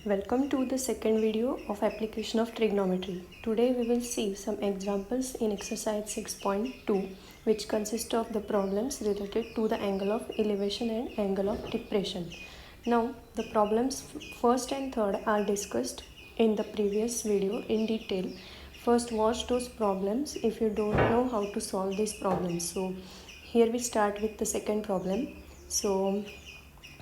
welcome to the second video of application of trigonometry. Today we will see some examples in exercise 6.2 which consist of the problems related to the angle of elevation and angle of depression. Now the problems first and third are discussed in the previous video in detail. First watch those problems if you don't know how to solve these problems. So here we start with the second problem. So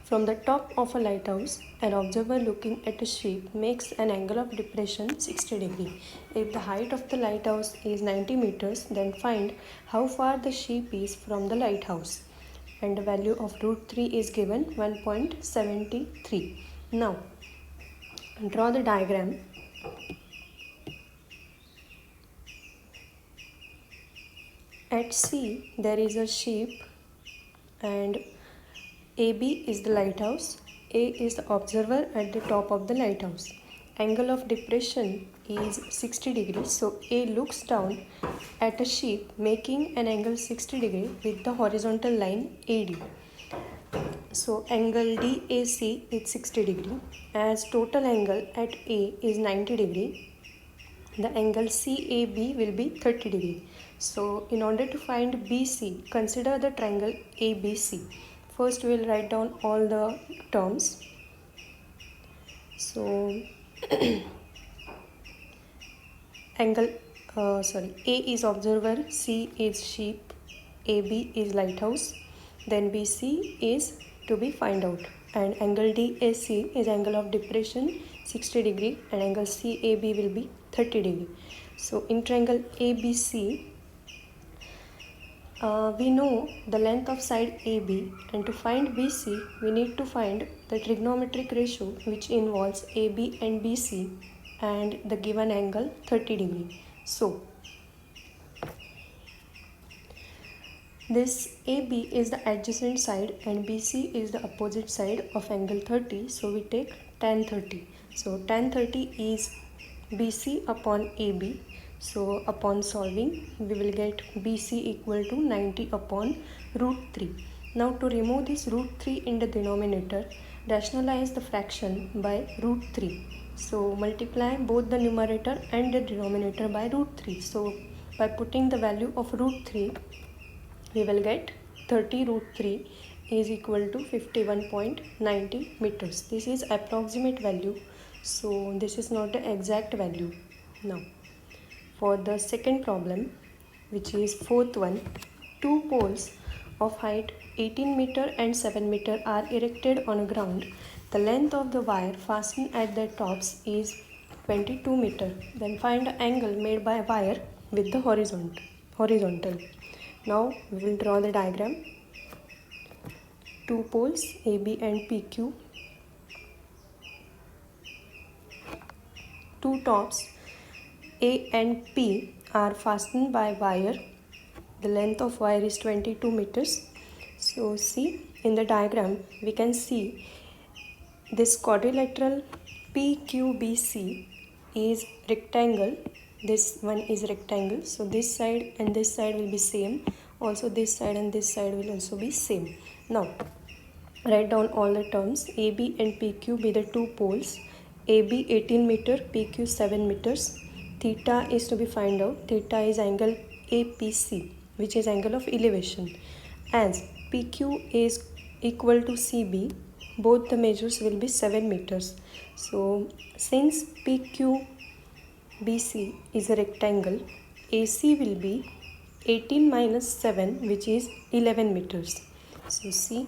from the top of a lighthouse, an observer looking at a ship makes an angle of depression 60 degrees. If the height of the lighthouse is 90 meters, then find how far the ship is from the lighthouse. And the value of root 3 is given 1.73. Now, draw the diagram. At sea, there is a ship and AB is the lighthouse, A is the observer at the top of the lighthouse. Angle of depression is 60 degrees, so A looks down at a ship making an angle 60 degrees with the horizontal line AD. So angle DAC is 60 degree. As total angle at A is 90 degree, the angle CAB will be 30 degree. So in order to find BC, consider the triangle ABC. First we will write down all the terms. So angle A is observer, C is sheep, AB is lighthouse, then BC is to be find out, and angle DAC is angle of depression 60 degree and angle CAB will be 30 degree. So in triangle ABC, we know the length of side AB, and to find BC we need to find the trigonometric ratio which involves AB and BC and the given angle 30 degree. So this AB is the adjacent side and BC is the opposite side of angle 30, so we take tan 30. So tan 30 is BC upon AB. So upon solving, we will get BC equal to 90 upon root 3. Now to remove this root 3 in the denominator, rationalize the fraction by root 3. So multiply both the numerator and the denominator by root 3. So by putting the value of root 3, we will get 30 root 3 is equal to 51.90 meters. This is approximate value. So this is not the exact value. Now for the second problem, which is fourth one, two poles of height 18 meter and 7 meter are erected on a ground. The length of the wire fastened at their tops is 22 meter. Then find the angle made by wire with the horizontal. Now we will draw the diagram. Two poles AB and PQ. Two tops A and P are fastened by wire. The length of wire is 22 meters. So see in the diagram we can see this quadrilateral PQBC is rectangle. This one is rectangle. So this side and this side will be same. Also this side and this side will also be same. Now write down all the terms. AB and PQ be the two poles. AB 18 meter, PQ 7 meters. Theta is to be find out. Theta is angle APC, which is angle of elevation. As PQ is equal to CB, both the measures will be 7 meters. So since PQBC is a rectangle, AC will be 18 minus 7, which is 11 meters. So see,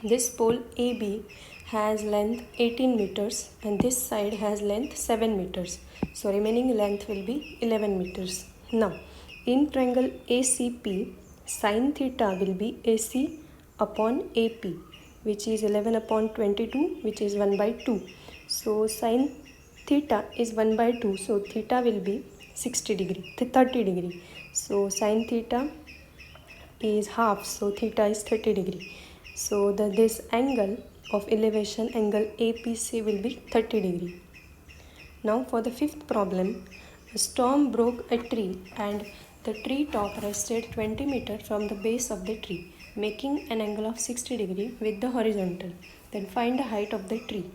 this pole AB has length 18 meters and this side has length 7 meters. So remaining length will be 11 meters. Now in triangle ACP, sin theta will be AC upon AP, which is 11 upon 22, which is 1 by 2. So sin theta is 1 by 2, so theta will be 60 degree, 30 degree. So sin theta is half, so theta is 30 degree. So this angle of elevation, angle APC, will be 30 degree. Now for the fifth problem, a storm broke a tree and the tree top rested 20 meters from the base of the tree, making an angle of 60 degree with the horizontal. Then find the height of the tree.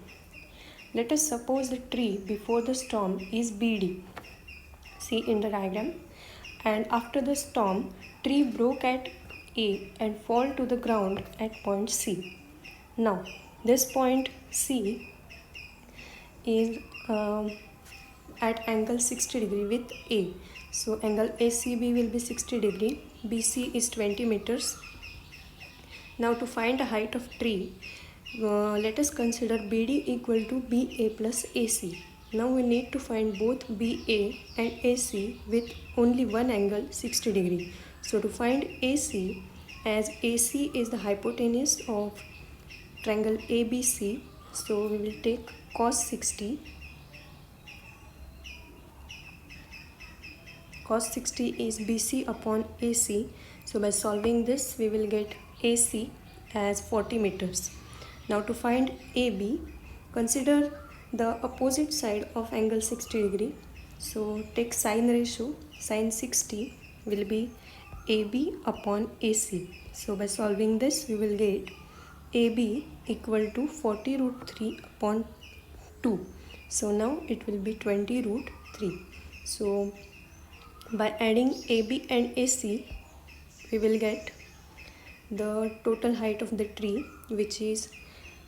let us suppose the tree before the storm is BD. See in the diagram. And after the storm, tree broke at A and fall to the ground at point C. Now, this point C is at angle 60 degree with A. So angle ACB will be 60 degree. BC is 20 meters. Now to find the height of tree, let us consider BD equal to BA plus AC. Now we need to find both BA and AC with only one angle 60 degree. So to find AC, as AC is the hypotenuse of triangle ABC, so we will take cos 60. Cos 60 is BC upon AC. So by solving this, we will get AC as 40 meters. Now to find AB, consider the opposite side of angle 60 degree. So take sine ratio, sine 60 will be AB upon AC. So by solving this, we will get AB equal to 40 root 3 upon 2. So now it will be 20 root 3. So by adding AB and AC, we will get the total height of the tree, which is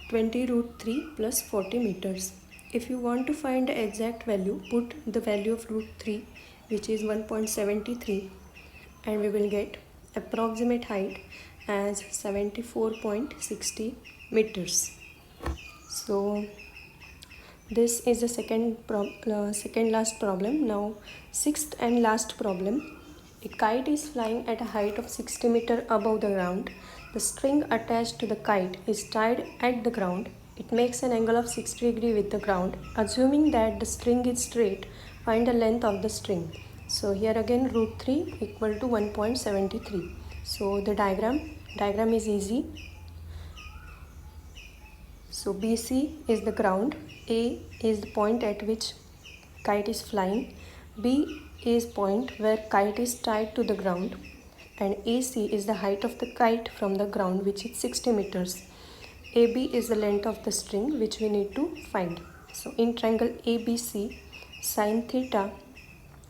20 root 3 plus 40 meters. If you want to find the exact value, put the value of root 3, which is 1.73, and we will get approximate height as 74.60 meters. So this is the second last problem. Now sixth and last problem. A kite is flying at a height of 60 meters above the ground. The string attached to the kite is tied at the ground. It makes an angle of 60 degree with the ground. Assuming that the string is straight, find the length of the string. So here again root 3 equal to 1.73. So the diagram is easy. So BC is the ground, A is the point at which kite is flying, B is point where kite is tied to the ground, and AC is the height of the kite from the ground, which is 60 meters. AB is the length of the string, which we need to find. So in triangle ABC, sin theta,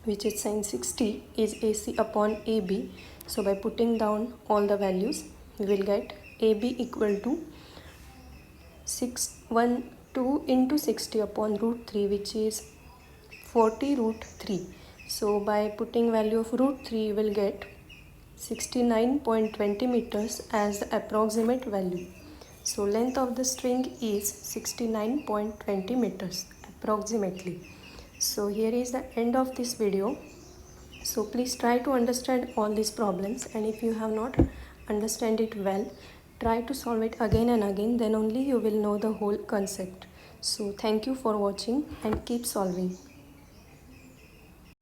which is sin 60, is AC upon AB. So by putting down all the values, we will get AB equal to 612 into 60 upon root 3, which is 40 root 3. So by putting value of root 3, you will get 69.20 meters as the approximate value. So length of the string is 69.20 meters approximately. So here is the end of this video. So please try to understand all these problems, and if you have not understand it well, try to solve it again and again, then only you will know the whole concept. So thank you for watching and keep solving.